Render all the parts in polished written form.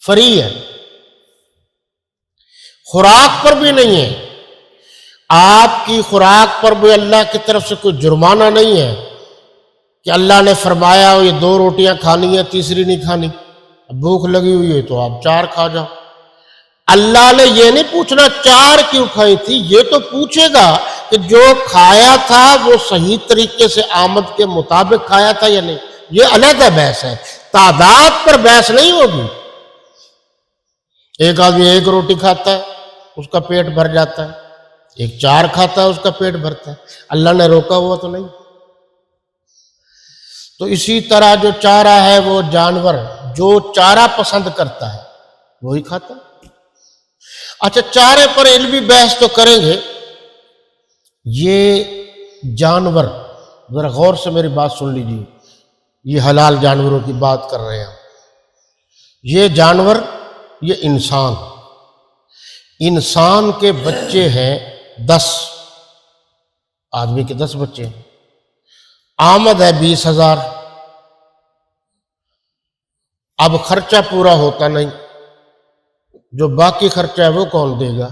Free ہے، خوراک پر بھی نہیں ہے، آپ کی خوراک پر بھی اللہ کی طرف سے کوئی جرمانہ نہیں ہے کہ اللہ نے فرمایا یہ 2 روٹیاں کھانی ہیں، تیسری نہیں کھانی، بھوک لگی ہوئی ہے تو آپ 4 کھا جاؤ۔ اللہ نے یہ نہیں پوچھنا 4 کیوں کھائی تھی، یہ تو پوچھے گا کہ جو کھایا تھا وہ صحیح طریقے سے آمد کے مطابق کھایا تھا یا نہیں۔ یہ علیحدہ بحث ہے، تعداد پر بحث نہیں ہوگی۔ ایک آدمی 1 روٹی کھاتا ہے اس کا پیٹ بھر جاتا ہے، ایک 4 کھاتا ہے اس کا پیٹ بھرتا ہے، اللہ نے روکا ہوا تو نہیں۔ تو اسی طرح جو چارہ ہے وہ جانور جو چارہ پسند کرتا ہے وہی کھاتا ہے۔ اچھا، چارے پر علمی بحث تو کریں گے۔ یہ جانور، ذرا غور سے میری بات سن لیجیے، یہ حلال جانوروں کی بات کر رہے ہیں۔ یہ جانور، یہ انسان کے بچے ہیں 10، آدمی کے 10 بچے ہیں، آمد ہے 20,000۔ اب خرچہ پورا ہوتا نہیں، جو باقی خرچہ ہے وہ کون دے گا؟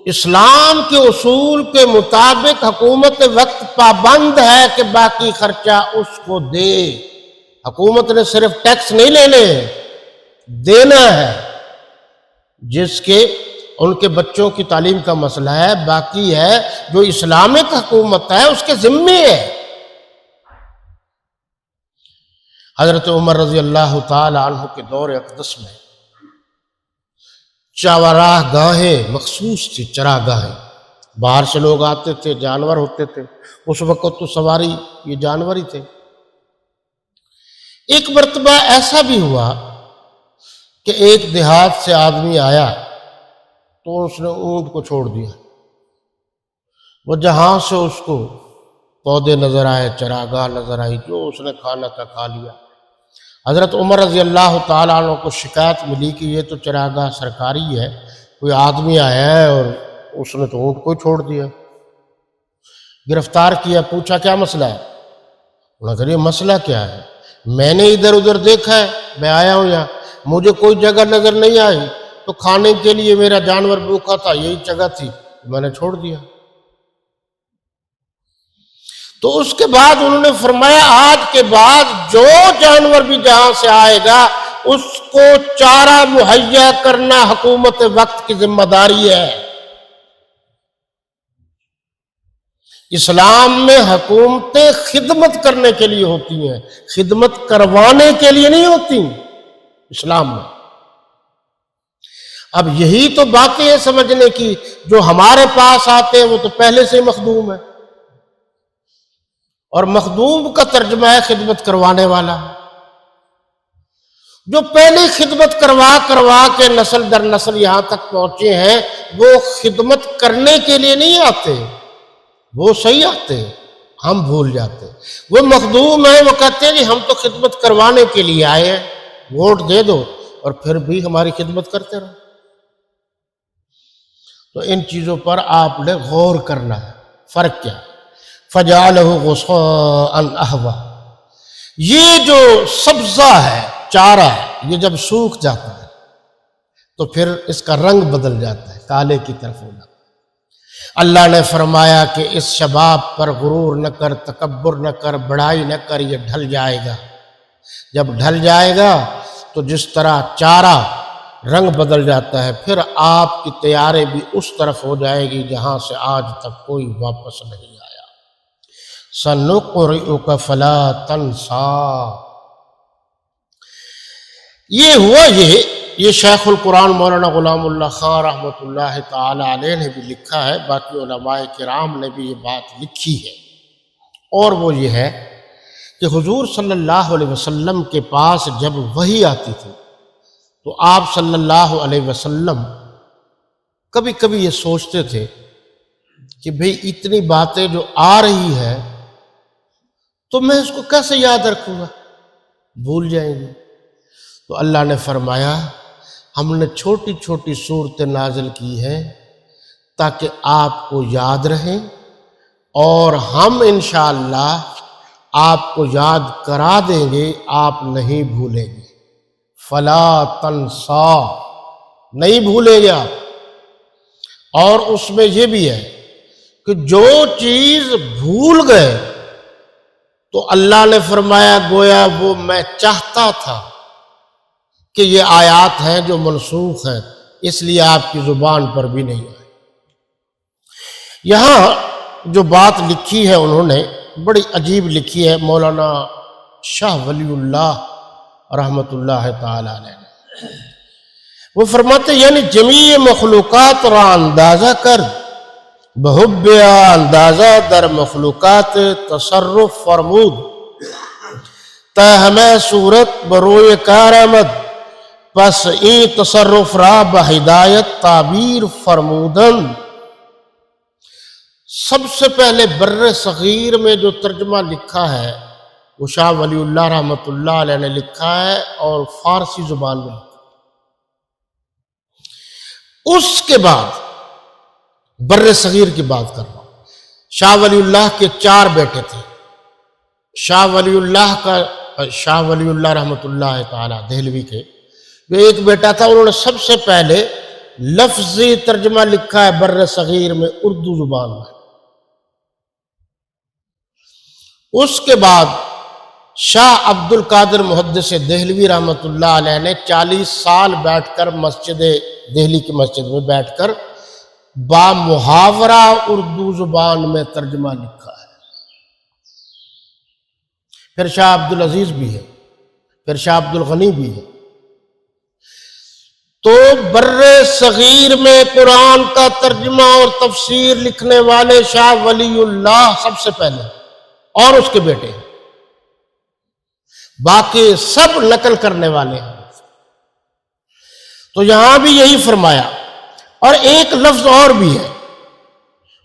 اسلام کے اصول کے مطابق حکومت وقت پابند ہے کہ باقی خرچہ اس کو دے۔ حکومت نے صرف ٹیکس نہیں لینے، دینا ہے۔ جس کے ان کے بچوں کی تعلیم کا مسئلہ ہے، باقی ہے جو اسلامک حکومت ہے اس کے ذمے ہے۔ حضرت عمر رضی اللہ تعالی عنہ کے دور اقدس میں چراگاہ گاہیں مخصوص تھی، چراگاہیں، باہر سے لوگ آتے تھے، جانور ہوتے تھے، اس وقت تو سواری یہ جانور ہی تھے۔ ایک مرتبہ ایسا بھی ہوا کہ ایک دیہات سے آدمی آیا تو اس نے اونٹ کو چھوڑ دیا، وہ جہاں سے اس کو پودے نظر آئے، چراگاہ نظر آئی، جو اس نے کھانا تھا کھا لیا۔ حضرت عمر رضی اللہ تعالیٰ عنہ کو شکایت ملی کہ یہ تو چراگاہ سرکاری ہے، کوئی آدمی آیا ہے اور اس نے تو اونٹ کو چھوڑ دیا۔ گرفتار کیا، پوچھا کیا مسئلہ ہے؟ انہوں نے کہا یہ مسئلہ کیا ہے؟ میں نے ادھر ادھر دیکھا ہے، میں آیا ہوں یہاں، مجھے کوئی جگہ نظر نہیں آئی، تو کھانے کے لیے میرا جانور بھوکا تھا، یہی جگہ تھی، میں نے چھوڑ دیا۔ تو اس کے بعد انہوں نے فرمایا آج کے بعد جو جانور بھی جہاں سے آئے گا اس کو چارہ مہیا کرنا حکومت وقت کی ذمہ داری ہے۔ اسلام میں حکومتیں خدمت کرنے کے لیے ہوتی ہیں، خدمت کروانے کے لیے نہیں ہوتی اسلام میں۔ اب یہی تو باتیں ہیں سمجھنے کی، جو ہمارے پاس آتے ہیں وہ تو پہلے سے مخدوم ہے، اور مخدوم کا ترجمہ ہے خدمت کروانے والا۔ جو پہلی خدمت کروا کے نسل در نسل یہاں تک پہنچے ہیں، وہ خدمت کرنے کے لیے نہیں آتے، وہ صحیح آتے، ہم بھول جاتے۔ وہ مخدوم ہیں، وہ کہتے ہیں کہ ہم تو خدمت کروانے کے لیے آئے ہیں، ووٹ دے دو اور پھر بھی ہماری خدمت کرتے رہو۔ تو ان چیزوں پر آپ نے غور کرنا ہے، فرق کیا ہے؟ فَجَعَلَهُ غُثَاءً أَحْوَىٰ، یہ جو سبزہ ہے، چارہ ہے، یہ جب سوکھ جاتا ہے تو پھر اس کا رنگ بدل جاتا ہے، کالے کی طرف ہو جاتا ہے۔ اللہ نے فرمایا کہ اس شباب پر غرور نہ کر، تکبر نہ کر، بڑائی نہ کر، یہ ڈھل جائے گا۔ جب ڈھل جائے گا تو جس طرح چارہ رنگ بدل جاتا ہے، پھر آپ کی تیاری بھی اس طرف ہو جائے گی جہاں سے آج تک کوئی واپس نہیں آیا۔ سَنُقْرِئُكَ فَلَا تَنْسَىٰ، یہ ہوا۔ یہ شیخ القرآن مولانا غلام اللہ خان رحمۃ اللہ تعالی علیہ نے بھی لکھا ہے، باقی علماء کرام نے بھی یہ بات لکھی ہے، اور وہ یہ ہے کہ حضور صلی اللہ علیہ وسلم کے پاس جب وحی آتی تھی تو آپ صلی اللہ علیہ وسلم کبھی کبھی یہ سوچتے تھے کہ بھئی اتنی باتیں جو آ رہی ہے تو میں اس کو کیسے یاد رکھوں گا، بھول جائیں گے۔ تو اللہ نے فرمایا ہم نے چھوٹی چھوٹی صورتیں نازل کی ہیں تاکہ آپ کو یاد رہیں، اور ہم انشاءاللہ آپ کو یاد کرا دیں گے، آپ نہیں بھولیں گے۔ فلا تنسا، نہیں بھولیں گے آپ۔ اور اس میں یہ بھی ہے کہ جو چیز بھول گئے تو اللہ نے فرمایا گویا وہ میں چاہتا تھا کہ یہ آیات ہیں جو منسوخ ہیں، اس لیے آپ کی زبان پر بھی نہیں آئی۔ یہاں جو بات لکھی ہے انہوں نے بڑی عجیب لکھی ہے، مولانا شاہ ولی اللہ رحمۃ اللہ تعالی علیہ نے۔ وہ فرماتے یعنی جمیع مخلوقات را اندازہ کر، بحب اندازہ در مخلوقات تصرف فرمود، تا ہمیں صورت بروئے کار آمد، پس این تصرف را بہدایت تعبیر فرمودن۔ سب سے پہلے بر صغیر میں جو ترجمہ لکھا ہے وہ شاہ ولی اللہ رحمۃ اللہ علیہ نے لکھا ہے، اور فارسی زبان میں لکھا۔ اس کے بعد بر صغیر کی بات کر رہا ہوں۔ شاہ ولی اللہ کے 4 بیٹے تھے۔ شاہ ولی اللہ رحمۃ اللہ تعالی دہلوی کے جو ایک بیٹا تھا، انہوں نے سب سے پہلے لفظی ترجمہ لکھا ہے بر صغیر میں اردو زبان میں۔ اس کے بعد شاہ عبد القادر محدث دہلوی رحمۃ اللہ علیہ نے 40 سال بیٹھ کر دہلی کی مسجد میں بیٹھ کر با محاورہ اردو زبان میں ترجمہ لکھا ہے۔ پھر شاہ عبد العزیز بھی ہے، پھر شاہ عبد الغنی بھی ہے۔ تو بر صغیر میں قرآن کا ترجمہ اور تفسیر لکھنے والے شاہ ولی اللہ سب سے پہلے، اور اس کے بیٹے، باقی سب نقل کرنے والے ہیں۔ تو یہاں بھی یہی فرمایا، اور ایک لفظ اور بھی ہے،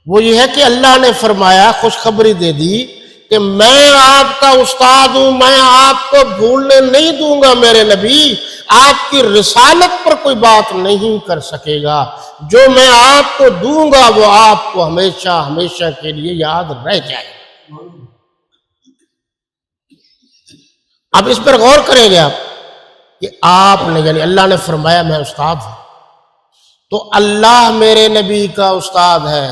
وہ یہ ہے کہ اللہ نے فرمایا، خوشخبری دے دی کہ میں آپ کا استاد ہوں، میں آپ کو بھولنے نہیں دوں گا میرے نبی، آپ کی رسالت پر کوئی بات نہیں کر سکے گا، جو میں آپ کو دوں گا وہ آپ کو ہمیشہ ہمیشہ کے لیے یاد رہ جائے گا۔ اب اس پر غور کریں گے آپ کہ آپ نے، یعنی اللہ نے فرمایا میں استاد ہوں، تو اللہ میرے نبی کا استاد ہے۔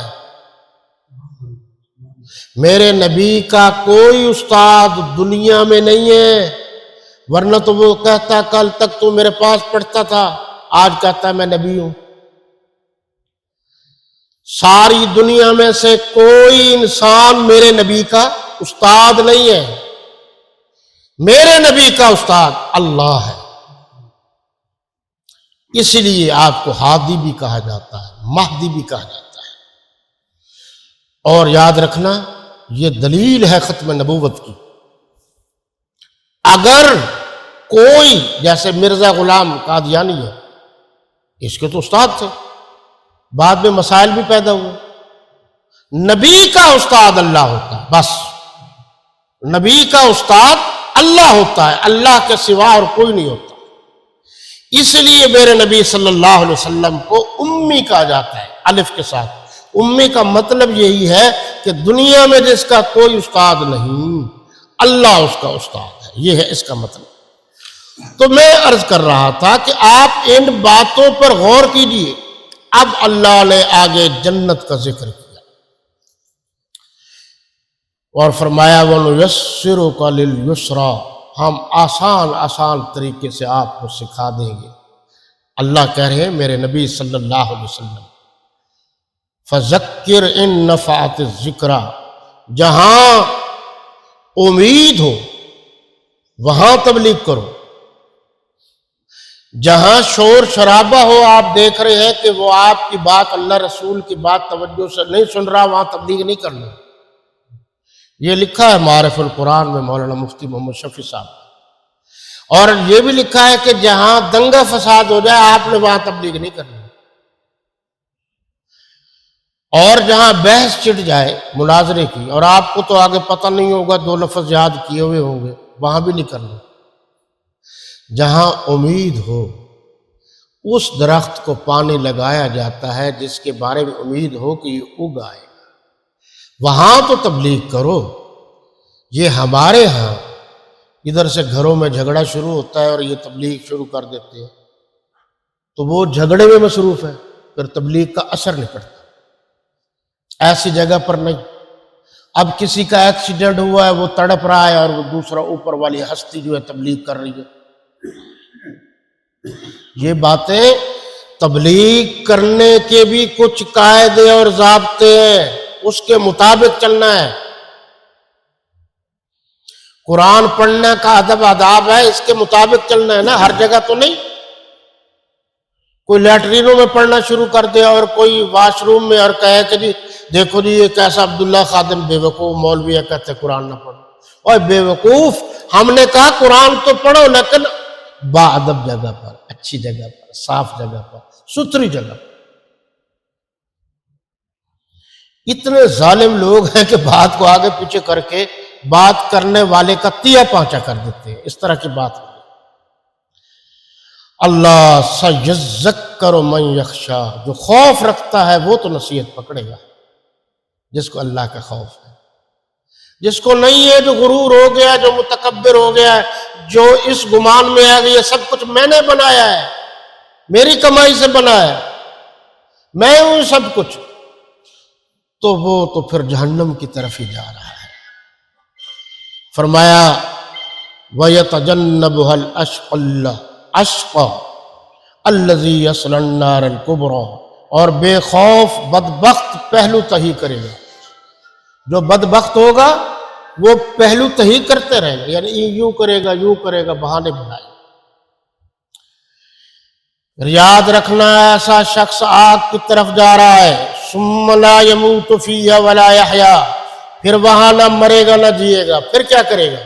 میرے نبی کا کوئی استاد دنیا میں نہیں ہے، ورنہ تو وہ کہتا کل تک تو میرے پاس پڑھتا تھا، آج کہتا ہے میں نبی ہوں۔ ساری دنیا میں سے کوئی انسان میرے نبی کا استاد نہیں ہے، میرے نبی کا استاد اللہ ہے۔ اس لیے آپ کو ہادی بھی کہا جاتا ہے، مہدی بھی کہا جاتا ہے۔ اور یاد رکھنا یہ دلیل ہے ختم نبوت کی۔ اگر کوئی جیسے مرزا غلام قادیانی ہے، اس کے تو استاد تھے، بعد میں مسائل بھی پیدا ہوئے۔ نبی کا استاد اللہ ہوتا ہے، بس نبی کا استاد اللہ ہوتا ہے، اللہ کے سوا اور کوئی نہیں ہوتا۔ اس لیے میرے نبی صلی اللہ علیہ وسلم کو امی کہا جاتا ہے، الف کے ساتھ۔ امی کا مطلب یہی ہے کہ دنیا میں جس کا کوئی استاد نہیں، اللہ اس کا استاد ہے، یہ ہے اس کا مطلب۔ تو میں عرض کر رہا تھا کہ آپ ان باتوں پر غور کیجئے۔ اب اللہ نے آگے جنت کا ذکر کیا اور فرمایا وَنُيَسِّرُكَ لِلْيُسْرَىٰ، ہم آسان طریقے سے آپ کو سکھا دیں گے۔ اللہ کہہ رہے ہیں میرے نبی صلی اللہ علیہ وسلم، فَذَكِّرْ إِن نَفَعَتِ الذِّكْرَىٰ، جہاں امید ہو وہاں تبلیغ کرو، جہاں شور شرابہ ہو، آپ دیکھ رہے ہیں کہ وہ آپ کی بات، اللہ رسول کی بات توجہ سے نہیں سن رہا، وہاں تبلیغ نہیں کرنا۔ یہ لکھا ہے معارف القرآن میں مولانا مفتی محمد شفیع صاحب، اور یہ بھی لکھا ہے کہ جہاں دنگا فساد ہو جائے آپ نے وہاں تبلیغ نہیں کرنی، اور جہاں بحث چڑھ جائے مناظرے کی اور آپ کو تو آگے پتہ نہیں ہوگا، 2 لفظ یاد کیے ہوئے ہوں گے، وہاں بھی نہیں کرنا۔ جہاں امید ہو، اس درخت کو پانی لگایا جاتا ہے جس کے بارے میں امید ہو کہ یہ اگ آئے گا، وہاں تو تبلیغ کرو۔ یہ ہمارے ہاں ادھر سے گھروں میں جھگڑا شروع ہوتا ہے اور یہ تبلیغ شروع کر دیتے ہیں، تو وہ جھگڑے میں مصروف ہے، پھر تبلیغ کا اثر نہیں پڑتا۔ ایسی جگہ پر نہیں۔ اب کسی کا ایکسیڈنٹ ہوا ہے، وہ تڑپ رہا ہے اور وہ دوسرا اوپر والی ہستی جو ہے تبلیغ کر رہی ہے۔ یہ باتیں، تبلیغ کرنے کے بھی کچھ قاعدے اور ضابطے ہیں، اس کے مطابق چلنا ہے۔ قرآن پڑھنے کا ادب آداب ہے، اس کے مطابق چلنا ہے نا، ہر جگہ تو نہیں۔ کوئی لیٹرینوں میں پڑھنا شروع کر دے اور کوئی واش روم میں اور کہے کہ جی دیکھو جی یہ کیسا عبداللہ خادم بے وقوف مولوی ہے، کہتے قرآن نہ پڑھو۔ اور بے وقوف، ہم نے کہا قرآن تو پڑھو لیکن باادب جگہ پر، اچھی جگہ پر، صاف جگہ پر، ستھری جگہ پر۔ اتنے ظالم لوگ ہیں کہ بات کو آگے پیچھے کر کے بات کرنے والے کا تیا پانچا کر دیتے ہیں، اس طرح کی بات ہے۔ اللہ سیذکر من یخشا، جو خوف رکھتا ہے وہ تو نصیحت پکڑے گا، جس کو اللہ کا خوف ہے۔ جس کو نہیں ہے، جو غرور ہو گیا، جو متکبر ہو گیا ہے، جو اس گمان میں آ گئی یہ سب کچھ میں نے بنایا ہے، میری کمائی سے بنا ہے، میں ہوں سب کچھ، تو وہ تو پھر جہنم کی طرف ہی جا رہا ہے۔ فرمایا وَيَتَجَنَّبُهَا الْأَشْقَى الَّذِي يَصْلَى النَّارَ الْكُبْرَى، اور بے خوف بدبخت پہلو تہی کرے گا۔ جو بدبخت ہوگا وہ پہلو تہی کرتے رہے گا، یعنی یوں کرے گا، یوں کرے گا، بہانے بنائے گا۔ یاد رکھنا، ایسا شخص آگ کی طرف جا رہا ہے، ثم لا يموت فيها ولا يحيا، پھر وہاں نہ مرے گا نہ جیے گا، پھر کیا کرے گا؟